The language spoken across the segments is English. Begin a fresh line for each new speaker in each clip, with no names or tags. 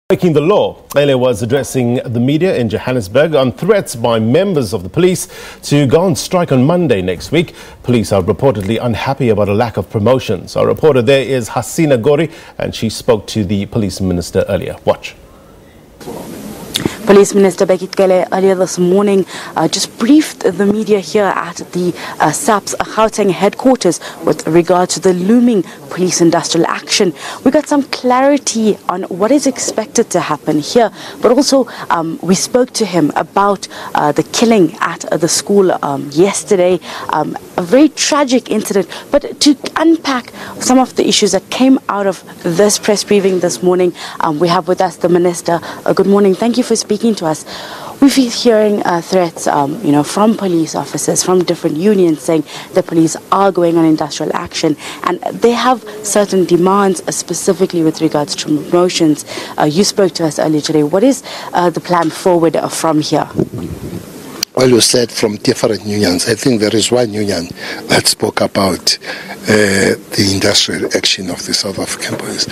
Breaking the law. Cele was addressing the media in Johannesburg on threats by members of the police to go on strike on Monday next week. Police are reportedly unhappy about a lack of promotions. Our reporter there is Hasina Gori, and she spoke to the police minister earlier. Watch.
Police Minister Bheki Cele earlier this morning just briefed the media here at the SABC Gauteng headquarters with regard to the looming police industrial action. We got some clarity on what is expected to happen here, but also we spoke to him about the killing at the school yesterday, a very tragic incident. But to unpack some of the issues that came out of this press briefing this morning, we have with us the Minister. Good morning. Thank you for speaking to us. We've been hearing threats, from police officers, from different unions saying the police are going on industrial action, and they have certain demands specifically with regards to promotions. You spoke to us earlier today. What is the plan forward from here?
Well, you said from different unions. I think there is one union that spoke about the industrial action of the South African police.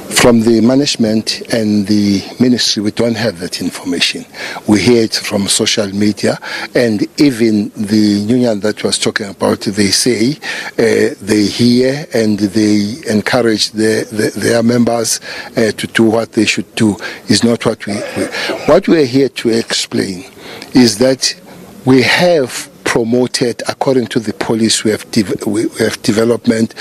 From the management and the ministry, we don't have that information. We hear it from social media, and even the union that was talking about, they say they hear and they encourage their members to do what they should do. Is not what we are here to explain is that we have promoted, according to the police, we have development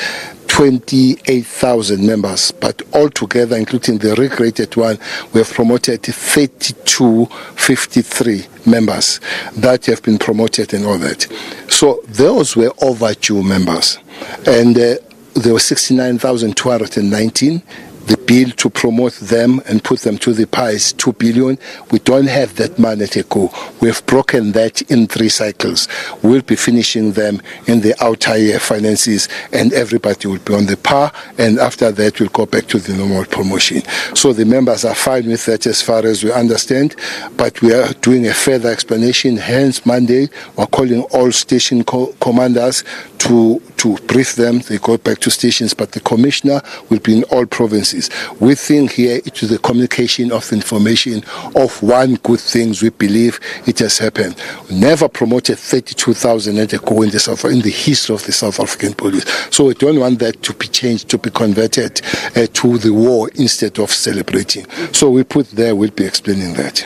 28,000 members, but altogether, including the regulated one, we have promoted 3253 members that have been promoted and all that. So those were overdue members, and there were 69,219. The bill to promote them and put them to the pie is 2 billion. We don't have that money to go. We've broken that in 3 cycles. We'll be finishing them in the outer year finances, and everybody will be on the par, and after that we'll go back to the normal promotion. So the members are fine with that as far as we understand, but we are doing a further explanation. Hence Monday we're calling all station commanders to brief them. They go back to stations, but the commissioner will be in all provinces. We think here it is the communication of information of one good things we believe it has happened. We never promoted 32,000 and go in the history of the South African police. So we don't want that to be changed, to be converted to the war instead of celebrating. So we put there, we'll be explaining that.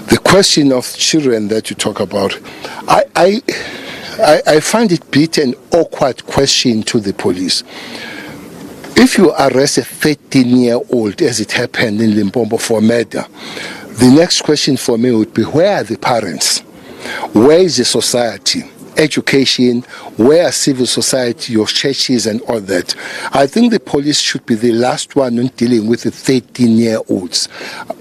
The question of children that you talk about, I find it a bit an awkward question to the police. If you arrest a 13-year-old, as it happened in Limpopo, for murder, the next question for me would be, where are the parents? Where is the society? Education, where are civil society, your churches and all that? I think the police should be the last one in dealing with the 13-year-olds.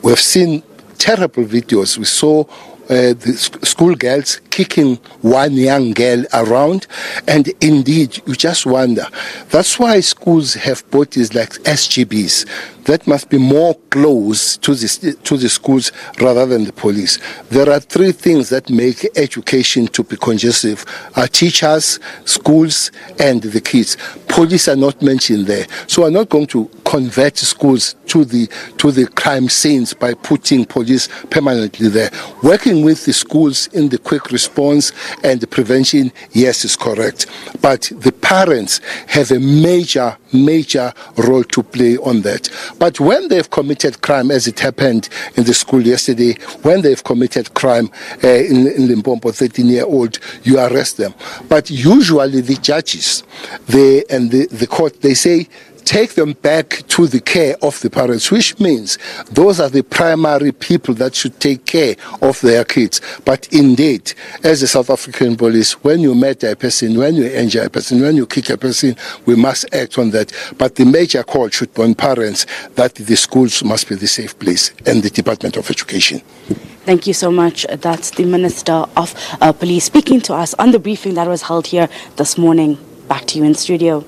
We've seen terrible videos. We saw the schoolgirls kicking one young girl around, and indeed you just wonder. That's why schools have bodies like SGBs that must be more close to the schools rather than the police. There are 3 things that make education to be conducive: teachers, schools, and the kids. Police are not mentioned there, so we're not going to convert schools to the crime scenes by putting police permanently there. Working with the schools in the quick response and the prevention, yes, is correct, but the parents have a major role to play on that. But when they've committed crime, as it happened in the school yesterday, when they've committed crime in Limpopo, 13-year-old, you arrest them. But usually the judges, the court, they say, take them back to the care of the parents, which means those are the primary people that should take care of their kids. But indeed, as the South African police, when you murder a person, when you injure a person, when you kick a person, we must act on that. But the major call should be on parents that the schools must be the safe place, and the Department of Education.
Thank you so much. That's the Minister of Police speaking to us on the briefing that was held here this morning. Back to you in studio.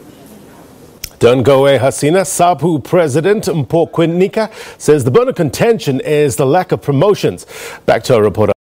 Don't go away, Hasina. SAPU President Mpho Nika says the bone of contention is the lack of promotions. Back to our reporter.